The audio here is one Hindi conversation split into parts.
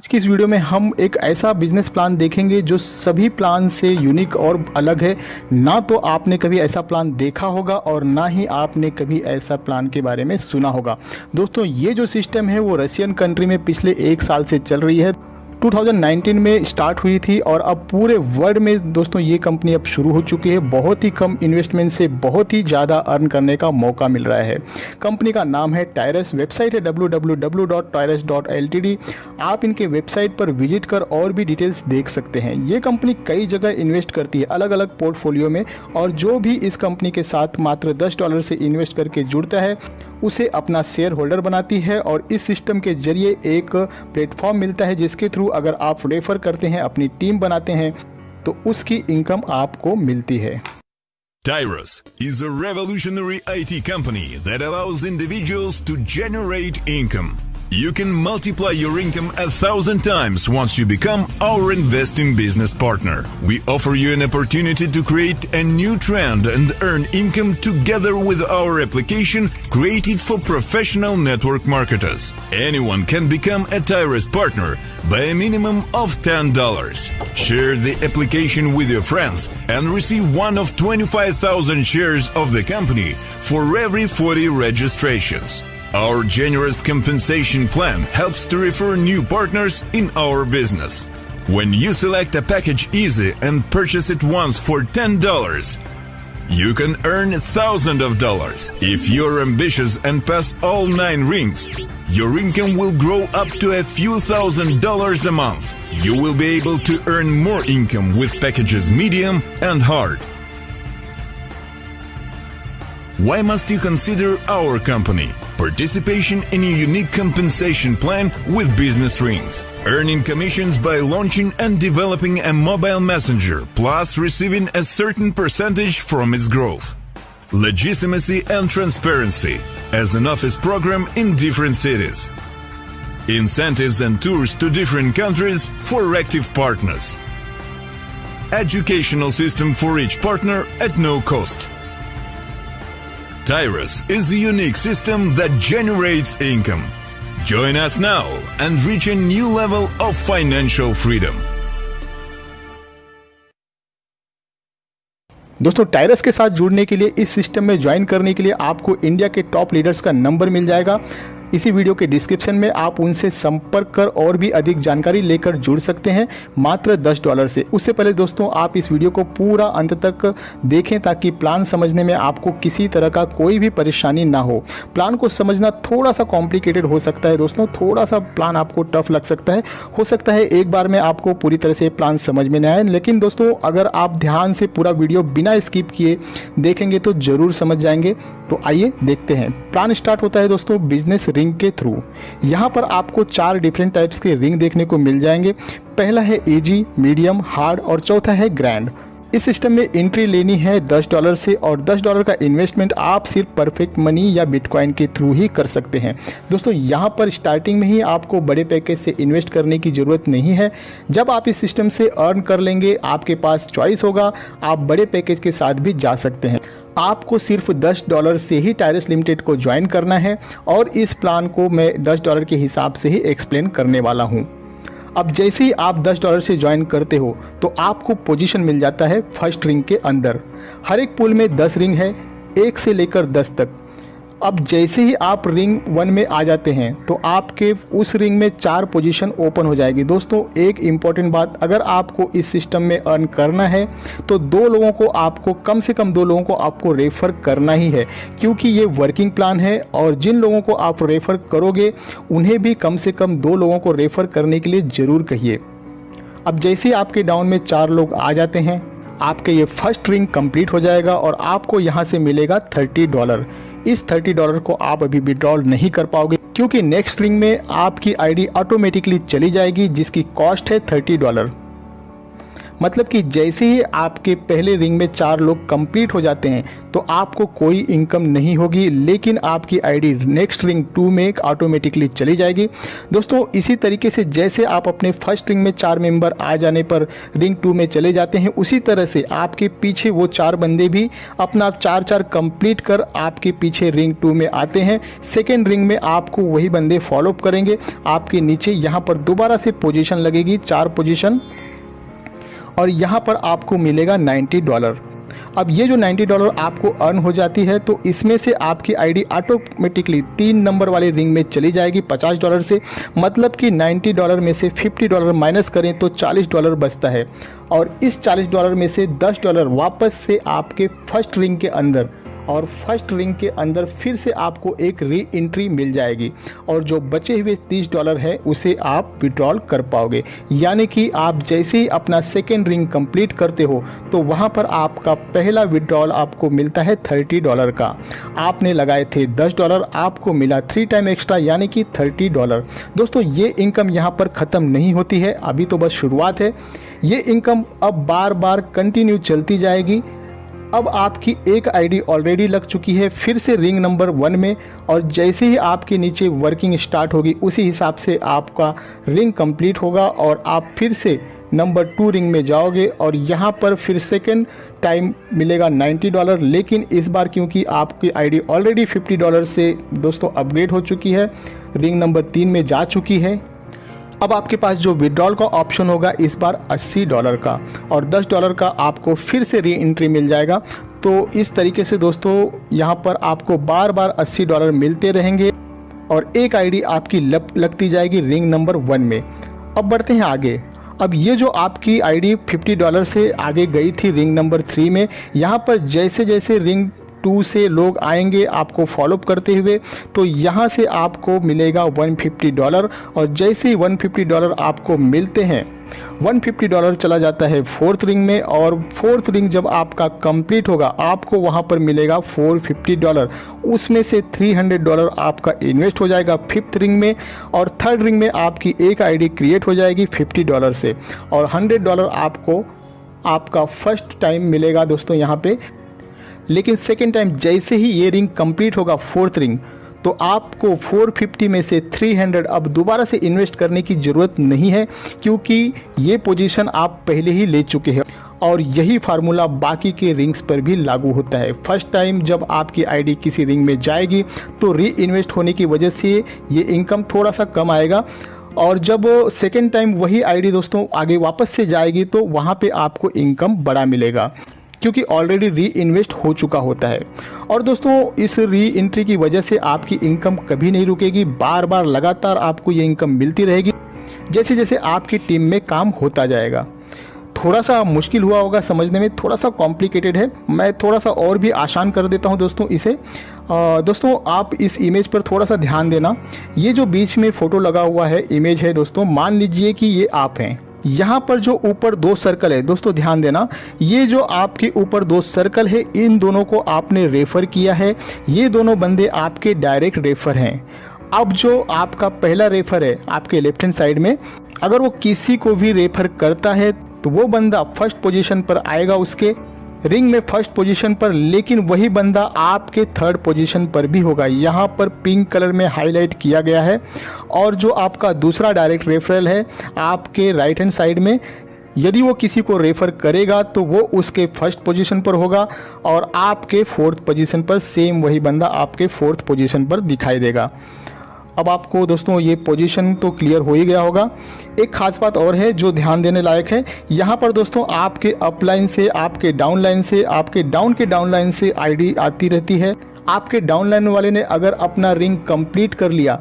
आज की इस वीडियो में हम एक ऐसा बिजनेस प्लान देखेंगे जो सभी प्लान से यूनिक और अलग है। ना तो आपने कभी ऐसा प्लान देखा होगा और ना ही आपने कभी ऐसा प्लान के बारे में सुना होगा। दोस्तों, ये जो सिस्टम है वो रशियन कंट्री में पिछले 1 साल से चल रही है। 2019 में स्टार्ट हुई थी और अब पूरे वर्ल्ड में दोस्तों ये कंपनी अब शुरू हो चुकी है। बहुत ही कम इन्वेस्टमेंट से बहुत ही ज़्यादा अर्न करने का मौका मिल रहा है। कंपनी का नाम है टायरस, वेबसाइट है www.tyrus.ltd। आप इनके वेबसाइट पर विजिट कर और भी डिटेल्स देख सकते हैं। ये कंपनी कई जगह इन्वेस्ट करती है, अलग अलग पोर्टफोलियो में, और जो भी इस कंपनी के साथ मात्र $10 से इन्वेस्ट करके जुड़ता है उसे अपना शेयर होल्डर बनाती है और इस सिस्टम के जरिए एक प्लेटफॉर्म मिलता है जिसके थ्रू अगर आप रेफर करते हैं, अपनी टीम बनाते हैं, तो उसकी इनकम आपको मिलती है। Tyrus is a revolutionary IT company that allows individuals to generate income. You can multiply your income 1,000 times once you become our investing business partner. We offer you an opportunity to create a new trend and earn income together with our application created for professional network marketers. Anyone can become a Tyrus partner by a minimum of $10. Share the application with your friends and receive one of 25,000 shares of the company for every 40 registrations. Our generous compensation plan helps to refer new partners in our business. When you select a package easy and purchase it once for $10, you can earn $1,000. If you're ambitious and pass all 9 rings, your income will grow up to a few $1,000s a month. You will be able to earn more income with packages medium and hard. Why must you consider our company? Participation in a unique compensation plan with business rings. Earning commissions by launching and developing a mobile messenger, plus receiving a certain percentage from its growth. Legitimacy and transparency as an office program in different cities. Incentives and tours to different countries for active partners. Educational system for each partner at no cost. Tyrus is a unique system that generates income. Join us now and reach a new level of financial freedom. दोस्तों, टायरस के साथ जुड़ने के लिए, इस सिस्टम में ज्वाइन करने के लिए आपको इंडिया के टॉप लीडर्स का नंबर मिल जाएगा। इसी वीडियो के डिस्क्रिप्शन में आप उनसे संपर्क कर और भी अधिक जानकारी लेकर जुड़ सकते हैं मात्र $10 से। उससे पहले दोस्तों, आप इस वीडियो को पूरा अंत तक देखें ताकि प्लान समझने में आपको किसी तरह का कोई भी परेशानी ना हो। प्लान को समझना थोड़ा सा कॉम्प्लिकेटेड हो सकता है दोस्तों, थोड़ा सा प्लान आपको टफ लग सकता है। हो सकता है एक बार में आपको पूरी तरह से प्लान समझ में ना आए, लेकिन दोस्तों अगर आप ध्यान से पूरा वीडियो बिना स्किप किए देखेंगे तो ज़रूर समझ जाएंगे। तो आइए देखते हैं। प्लान स्टार्ट होता है दोस्तों बिजनेस रिंग के थ्रू। यहाँ पर आपको 4 डिफरेंट टाइप्स के रिंग देखने को मिल जाएंगे। पहला है इजी, मीडियम, हार्ड और चौथा है ग्रैंड। इस सिस्टम में एंट्री लेनी है $10 से और $10 का इन्वेस्टमेंट आप सिर्फ परफेक्ट मनी या बिटकॉइन के थ्रू ही कर सकते हैं। दोस्तों, यहाँ पर स्टार्टिंग में ही आपको बड़े पैकेज से इन्वेस्ट करने की ज़रूरत नहीं है। जब आप इस सिस्टम से अर्न कर लेंगे, आपके पास चॉइस होगा, आप बड़े पैकेज के साथ भी जा सकते हैं। आपको सिर्फ $10 से ही टायरस लिमिटेड को ज्वाइन करना है और इस प्लान को मैं $10 के हिसाब से ही एक्सप्लेन करने वाला हूँ। अब जैसे ही आप $10 से ज्वाइन करते हो तो आपको पोजीशन मिल जाता है फर्स्ट रिंग के अंदर। हर एक पूल में 10 रिंग है, 1 से लेकर 10 तक। अब जैसे ही आप रिंग 1 में आ जाते हैं तो आपके उस रिंग में 4 पोजीशन ओपन हो जाएगी। दोस्तों, एक इम्पॉर्टेंट बात, अगर आपको इस सिस्टम में अर्न करना है तो 2 लोगों को आपको, कम से कम 2 लोगों को आपको रेफ़र करना ही है, क्योंकि ये वर्किंग प्लान है और जिन लोगों को आप रेफ़र करोगे उन्हें भी कम से कम 2 लोगों को रेफ़र करने के लिए ज़रूर कहिए। अब जैसे ही आपके डाउन में 4 लोग आ जाते हैं, आपके ये फर्स्ट रिंग कंप्लीट हो जाएगा और आपको यहाँ से मिलेगा $30। इस $30 को आप अभी विड्रॉल नहीं कर पाओगे क्योंकि नेक्स्ट रिंग में आपकी आईडी ऑटोमेटिकली चली जाएगी जिसकी कॉस्ट है $30। मतलब कि जैसे ही आपके पहले रिंग में 4 लोग कंप्लीट हो जाते हैं तो आपको कोई इनकम नहीं होगी, लेकिन आपकी आईडी नेक्स्ट रिंग 2 में ऑटोमेटिकली चली जाएगी। दोस्तों इसी तरीके से जैसे आप अपने फर्स्ट रिंग में 4 मेंबर आ जाने पर रिंग 2 में चले जाते हैं, उसी तरह से आपके पीछे वो 4 बंदे भी अपना 4-4 कंप्लीट कर आपके पीछे रिंग 2 में आते हैं। सेकेंड रिंग में आपको वही बंदे फॉलो अप करेंगे। आपके नीचे यहाँ पर दोबारा से पोजीशन लगेगी, 4 पोजीशन, और यहाँ पर आपको मिलेगा $90। अब ये जो $90 आपको अर्न हो जाती है तो इसमें से आपकी आईडी ऑटोमेटिकली 3 नंबर वाले रिंग में चली जाएगी $50 से। मतलब कि $90 में से $50 माइनस करें तो $40 बचता है, और इस $40 में से $10 वापस से आपके फर्स्ट रिंग के अंदर, और फर्स्ट रिंग के अंदर फिर से आपको एक री एंट्री मिल जाएगी, और जो बचे हुए $30 है उसे आप विड्रॉल कर पाओगे। यानी कि आप जैसे ही अपना सेकेंड रिंग कंप्लीट करते हो तो वहाँ पर आपका पहला विड्रॉल आपको मिलता है $30 का। आपने लगाए थे $10, आपको मिला 3 टाइम एक्स्ट्रा यानी कि $30। दोस्तों ये इनकम यहाँ पर ख़त्म नहीं होती है, अभी तो बस शुरुआत है। ये इनकम अब बार बार कंटिन्यू चलती जाएगी। अब आपकी एक आईडी ऑलरेडी लग चुकी है फिर से रिंग नंबर 1 में, और जैसे ही आपके नीचे वर्किंग स्टार्ट होगी उसी हिसाब से आपका रिंग कंप्लीट होगा और आप फिर से नंबर 2 रिंग में जाओगे, और यहाँ पर फिर सेकेंड टाइम मिलेगा $90। लेकिन इस बार क्योंकि आपकी आईडी ऑलरेडी $50 से दोस्तों अपग्रेड हो चुकी है, रिंग नंबर 3 में जा चुकी है, अब आपके पास जो विड्रॉल का ऑप्शन होगा इस बार $80 का, और $10 का आपको फिर से री एंट्री मिल जाएगा। तो इस तरीके से दोस्तों यहाँ पर आपको बार बार $80 मिलते रहेंगे और एक आईडी आपकी लगती जाएगी रिंग नंबर 1 में। अब बढ़ते हैं आगे। अब ये जो आपकी आईडी $50 से आगे गई थी रिंग नंबर 3 में, यहाँ पर जैसे जैसे रिंग 2 से लोग आएंगे आपको फॉलोअप करते हुए, तो यहाँ से आपको मिलेगा $150, और जैसे ही $150 आपको मिलते हैं, $150 चला जाता है 4th रिंग में, और 4th रिंग जब आपका कंप्लीट होगा आपको वहाँ पर मिलेगा $450। उसमें से $300 आपका इन्वेस्ट हो जाएगा 5th रिंग में, और 3rd रिंग में आपकी एक आईडी क्रिएट हो जाएगी $50 से, और $100 आपको आपका फर्स्ट टाइम मिलेगा दोस्तों यहाँ पे। लेकिन सेकेंड टाइम जैसे ही ये रिंग कंप्लीट होगा 4th रिंग, तो आपको 450 में से 300 अब दोबारा से इन्वेस्ट करने की ज़रूरत नहीं है, क्योंकि ये पोजीशन आप पहले ही ले चुके हैं, और यही फार्मूला बाकी के रिंग्स पर भी लागू होता है। फर्स्ट टाइम जब आपकी आईडी किसी रिंग में जाएगी तो री इन्वेस्ट होने की वजह से ये इनकम थोड़ा सा कम आएगा, और जब सेकेंड टाइम वही आईडी दोस्तों आगे वापस से जाएगी तो वहाँ पे आपको इनकम बड़ा मिलेगा, क्योंकि ऑलरेडी री इन्वेस्ट हो चुका होता है। और दोस्तों इस री एंट्री की वजह से आपकी इनकम कभी नहीं रुकेगी, बार बार लगातार आपको ये इनकम मिलती रहेगी जैसे जैसे आपकी टीम में काम होता जाएगा। थोड़ा सा मुश्किल हुआ होगा समझने में, थोड़ा सा कॉम्प्लिकेटेड है, मैं थोड़ा सा और भी आसान कर देता हूं दोस्तों इसे। दोस्तों आप इस इमेज पर थोड़ा सा ध्यान देना। ये जो बीच में फ़ोटो लगा हुआ है इमेज है दोस्तों, मान लीजिए कि ये आप हैं। यहाँ पर जो ऊपर 2 सर्कल है दोस्तों ध्यान देना, ये जो आपके ऊपर 2 सर्कल है इन दोनों को आपने रेफ़र किया है, ये दोनों बंदे आपके डायरेक्ट रेफ़र हैं। अब जो आपका पहला रेफ़र है आपके लेफ्ट हैंड साइड में, अगर वो किसी को भी रेफ़र करता है तो वो बंदा फर्स्ट पोजीशन पर आएगा उसके रिंग में फर्स्ट पोजीशन पर, लेकिन वही बंदा आपके 3rd पोजीशन पर भी होगा। यहाँ पर पिंक कलर में हाईलाइट किया गया है। और जो आपका दूसरा डायरेक्ट रेफरल है आपके राइट हैंड साइड में, यदि वो किसी को रेफ़र करेगा तो वो उसके फर्स्ट पोजीशन पर होगा, और आपके 4th पोजीशन पर सेम वही बंदा आपके 4th पोजीशन पर दिखाई देगा। अब आपको दोस्तों ये पोजीशन तो क्लियर हो ही गया होगा। एक खास बात और है जो ध्यान देने लायक है, यहाँ पर दोस्तों आपके अप लाइन से, आपके डाउन लाइन से, आपके डाउन के डाउन लाइन से आईडी आती रहती है। आपके डाउन लाइन वाले ने अगर अपना रिंग कंप्लीट कर लिया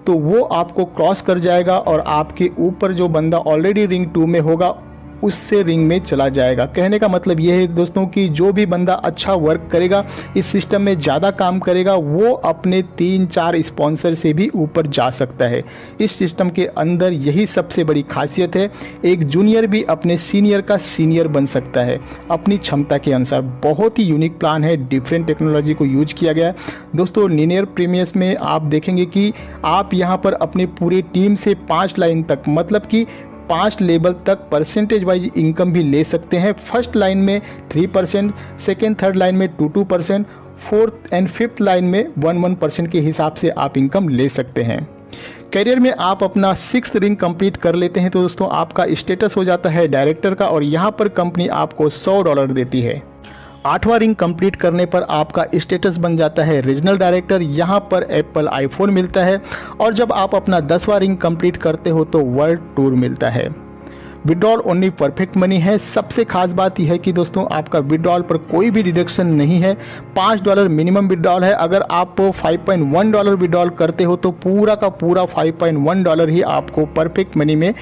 तो वो आपको क्रॉस कर जाएगा, और आपके ऊपर जो बंदा ऑलरेडी रिंग 2 में होगा उससे रिंग में चला जाएगा। कहने का मतलब ये है दोस्तों कि जो भी बंदा अच्छा वर्क करेगा, इस सिस्टम में ज़्यादा काम करेगा, वो अपने 3-4 स्पॉन्सर से भी यूपर जा सकता है। इस सिस्टम के अंदर यही सबसे बड़ी खासियत है, एक जूनियर भी अपने सीनियर का सीनियर बन सकता है अपनी क्षमता के अनुसार। बहुत ही यूनिक प्लान है, डिफरेंट टेक्नोलॉजी को यूज किया गया है दोस्तों। लीनियर प्रीमियस में आप देखेंगे कि आप यहाँ पर अपने पूरे टीम से 5 लाइन तक, मतलब कि 5 लेवल तक परसेंटेज वाइज इनकम भी ले सकते हैं। फर्स्ट लाइन में 3%, सेकेंड थर्ड लाइन में 2% 4th एंड 5th लाइन में 1% के हिसाब से आप इनकम ले सकते हैं। करियर में आप अपना 6th रिंग कंप्लीट कर लेते हैं तो दोस्तों आपका स्टेटस हो जाता है डायरेक्टर का, और यहाँ पर कंपनी आपको $100 देती है। 8वां रिंग कंप्लीट करने पर आपका स्टेटस बन जाता है रीजनल डायरेक्टर, यहाँ पर एप्पल आईफोन मिलता है, और जब आप अपना 10वां रिंग कंप्लीट करते हो तो वर्ल्ड टूर मिलता है। विड्रॉल ओनली परफेक्ट मनी है। सबसे खास बात यह है कि दोस्तों आपका विड्रॉल पर कोई भी डिडक्शन नहीं है। $5 मिनिमम विड्रॉल है। अगर आप $5.1 विड्रॉल करते हो तो पूरा का पूरा $5.1 ही आपको परफेक्ट मनी में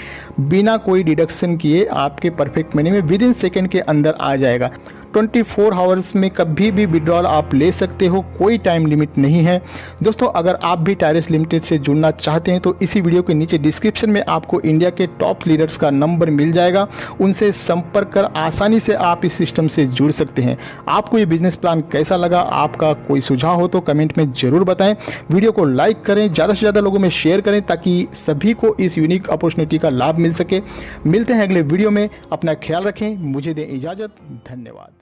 बिना कोई डिडक्शन किए आपके परफेक्ट मनी में विदिन सेकेंड के अंदर आ जाएगा। 24 आवर्स में कभी भी विड्रॉल आप ले सकते हो, कोई टाइम लिमिट नहीं है। दोस्तों अगर आप भी टायरस लिमिटेड से जुड़ना चाहते हैं तो इसी वीडियो के नीचे डिस्क्रिप्शन में आपको इंडिया के टॉप लीडर्स का नंबर मिल जाएगा, उनसे संपर्क कर आसानी से आप इस सिस्टम से जुड़ सकते हैं। आपको ये बिजनेस प्लान कैसा लगा, आपका कोई सुझाव हो तो कमेंट में ज़रूर बताएं। वीडियो को लाइक करें, ज़्यादा से ज़्यादा लोगों में शेयर करें ताकि सभी को इस यूनिक अपॉर्चुनिटी का लाभ मिल सके। मिलते हैं अगले वीडियो में, अपना ख्याल रखें, मुझे दें इजाज़त, धन्यवाद।